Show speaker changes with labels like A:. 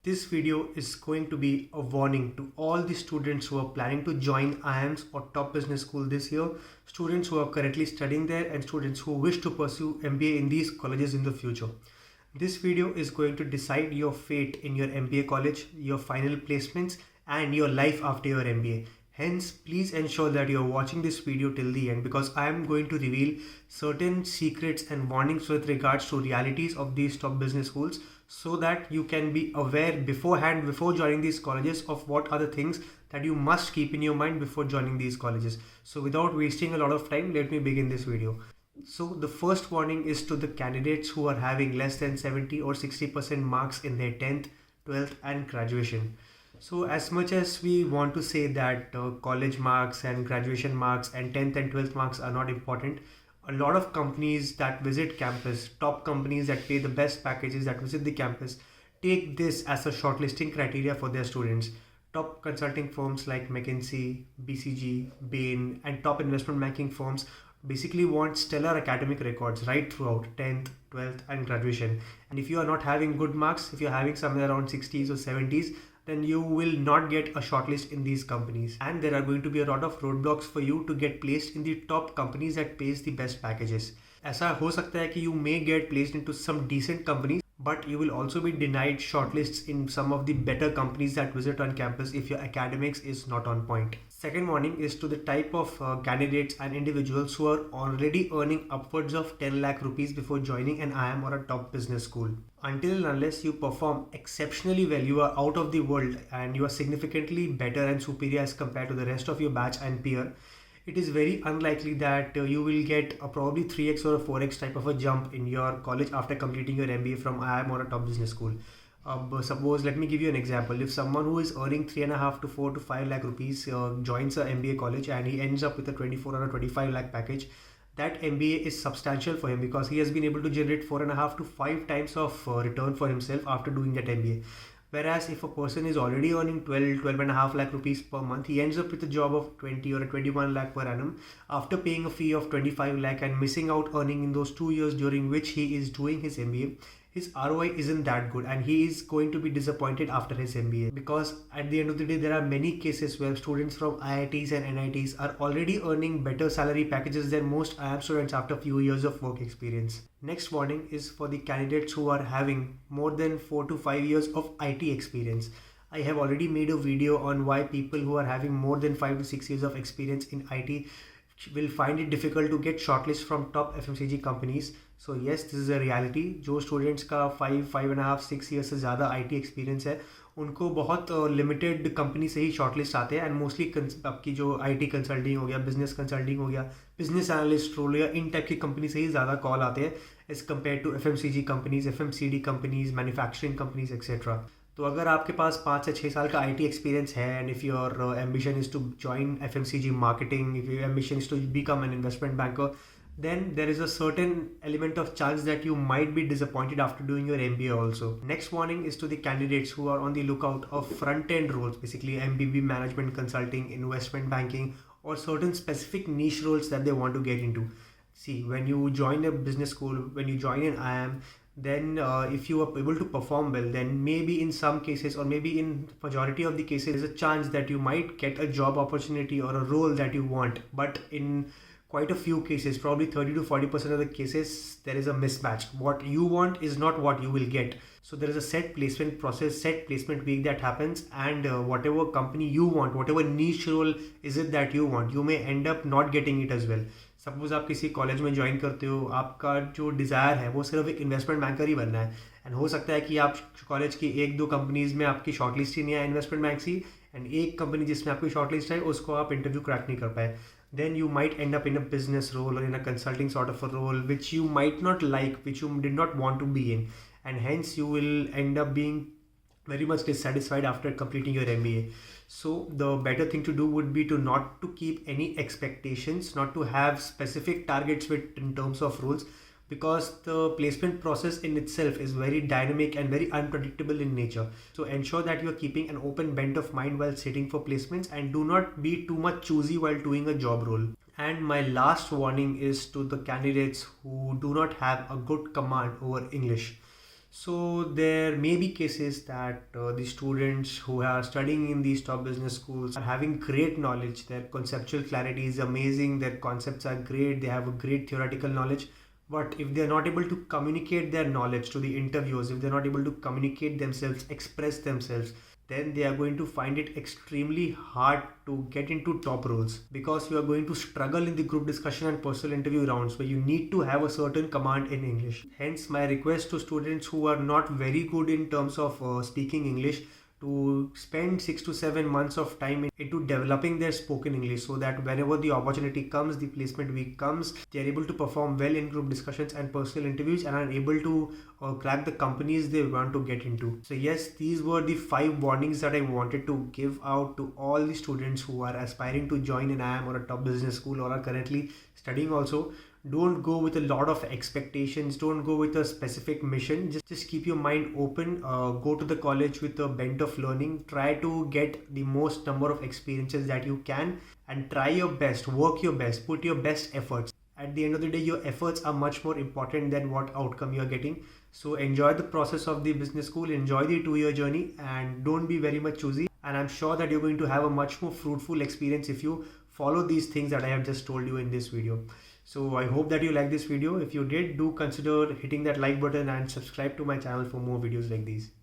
A: This video is going to be a warning to all the students who are planning to join IIMs or top business school this year, students who are currently studying there and students who wish to pursue MBA in these colleges in the future. This video is going to decide your fate in your MBA college, your final placements and your life after your MBA. Hence, please ensure that you're watching this video till the end because I am going to reveal certain secrets and warnings with regards to realities of these top business schools so that you can be aware beforehand, before joining these colleges, of what are the things that you must keep in your mind before joining these colleges. So without wasting a lot of time, let me begin this video. So the first warning is to the candidates who are having less than 70 or 60% marks in their 10th, 12th and graduation. So as much as we want to say that college marks and graduation marks and 10th and 12th marks are not important, a lot of companies that visit campus, top companies that pay the best packages that visit the campus, take this as a shortlisting criteria for their students. Top consulting firms like McKinsey, BCG, Bain and top investment banking firms basically want stellar academic records right throughout 10th, 12th and graduation. And if you are not having good marks, if you're having somewhere around 60s or 70s, then you will not get a shortlist in these companies, and there are going to be a lot of roadblocks for you to get placed in the top companies that pays the best packages. ऐसा हो सकता है कि you may get placed into some decent companies, but you will also be denied shortlists in some of the better companies that visit on campus if your academics is not on point. Second warning is to the type of candidates and individuals who are already earning upwards of 10 lakh rupees before joining an IIM or a top business school. Until and unless you perform exceptionally well, you are out of the world and you are significantly better and superior as compared to the rest of your batch and peer, it is very unlikely that you will get a probably 3x or a 4x type of a jump in your college after completing your MBA from IIM or a top business school. Suppose, let me give you an example. If someone who is earning 3.5 to 4 to 5 lakh rupees joins a MBA college and he ends up with a 24 or a 25 lakh package, that MBA is substantial for him because he has been able to generate 4.5 to 5 times of return for himself after doing that MBA. Whereas if a person is already earning 12.5 lakh rupees per month, he ends up with a job of 20 or a 21 lakh per annum after paying a fee of 25 lakh and missing out earning in those 2 years during which he is doing his MBA. His ROI isn't that good and he is going to be disappointed after his MBA, because at the end of the day there are many cases where students from IITs and NITs are already earning better salary packages than most IIM students after a few years of work experience. Next warning is for the candidates who are having more than 4 to 5 years of IT experience. I have already made a video on why people who are having more than 5 to 6 years of experience in IT will find it difficult to get shortlist from top FMCG companies. So yes, this is a reality. जो students का 5.5, 6 years से ज़्यादा IT experience है, उनको बहुत limited company से ही shortlist आते हैं एंड मोस्टली आपकी जो IT कंसल्टिंग हो गया, बिजनेस कंसल्टिंग हो गया, बिजनेस एनालिस्ट रोल या इन टाइप की कंपनी से ही ज़्यादा कॉल आते हैं as compared to FMCG companies, FMCD companies, manufacturing companies etcetera. तो अगर आपके पास 5 से 6 साल का IT एक्सपीरियंस है and if your ambition is to join FMCG marketing, if your ambition is to become an investment banker, then there is a certain element of chance that you might be disappointed after doing your MBA also. Next warning is to the candidates who are on the lookout of front-end roles, basically MBB, management consulting, investment banking, or certain specific niche roles that they want to get into. See, when you join a business school, when you join an IIM, then if you are able to perform well, then maybe in some cases or maybe in majority of the cases, there's a chance that you might get a job opportunity or a role that you want. But in quite a few cases, probably 30 to 40% of the cases, there is a mismatch. What you want is not what you will get. So there is a set placement process, set placement week that happens, and whatever company you want, whatever niche role is it that you want, you may end up not getting it as well. Suppose आप किसी college में join करते हो, आपका जो desire है वो सिर्फ एक इन्वेस्टमेंट बैंकर ही बनना है एंड हो सकता है कि आप कॉलेज की 1-2 कंपनीज में आपकी शॉर्टलिस्ट ही नहीं है इन्वेस्टमेंट बैंक की, एंड एक कंपनी जिसमें आपकी शॉर्टलिस्ट है उसको आप इंटरव्यू क्रैक नहीं कर पाए. Then you might end up in a business role or in a consulting sort of a role which you might not like, which you did not want to be in, and hence you will end up being very much dissatisfied after completing your MBA. So the better thing to do would be to not to keep any expectations, not to have specific targets with in terms of roles, because the placement process in itself is very dynamic and very unpredictable in nature. So ensure that you are keeping an open bent of mind while sitting for placements and do not be too much choosy while doing a job role. And my last warning is to the candidates who do not have a good command over English. So there may be cases that the students who are studying in these top business schools are having great knowledge. Their conceptual clarity is amazing. Their concepts are great. They have a great theoretical knowledge. But if they're not able to communicate their knowledge to the interviewers, if they're not able to communicate themselves, express themselves, then they are going to find it extremely hard to get into top roles, because you are going to struggle in the group discussion and personal interview rounds where you need to have a certain command in English. Hence, my request to students who are not very good in terms of speaking English to spend 6 to 7 months of time into developing their spoken English, so that whenever the opportunity comes, the placement week comes, they are able to perform well in group discussions and personal interviews and are able to crack the companies they want to get into. So yes, these were the 5 warnings that I wanted to give out to all the students who are aspiring to join an IIM or a top business school or are currently studying also. Don't go with a lot of expectations, don't go with a specific mission. Just keep your mind open. Go to the college with a bent of learning. Try to get the most number of experiences that you can, and try your best, work your best, put your best efforts. At the end of the day, your efforts are much more important than what outcome you are getting. So enjoy the process of the business school, enjoy the 2-year journey, and don't be very much choosy. And I'm sure that you're going to have a much more fruitful experience if you follow these things that I have just told you in this video. So I hope that you like this video. If you did, do consider hitting that like button and subscribe to my channel for more videos like these.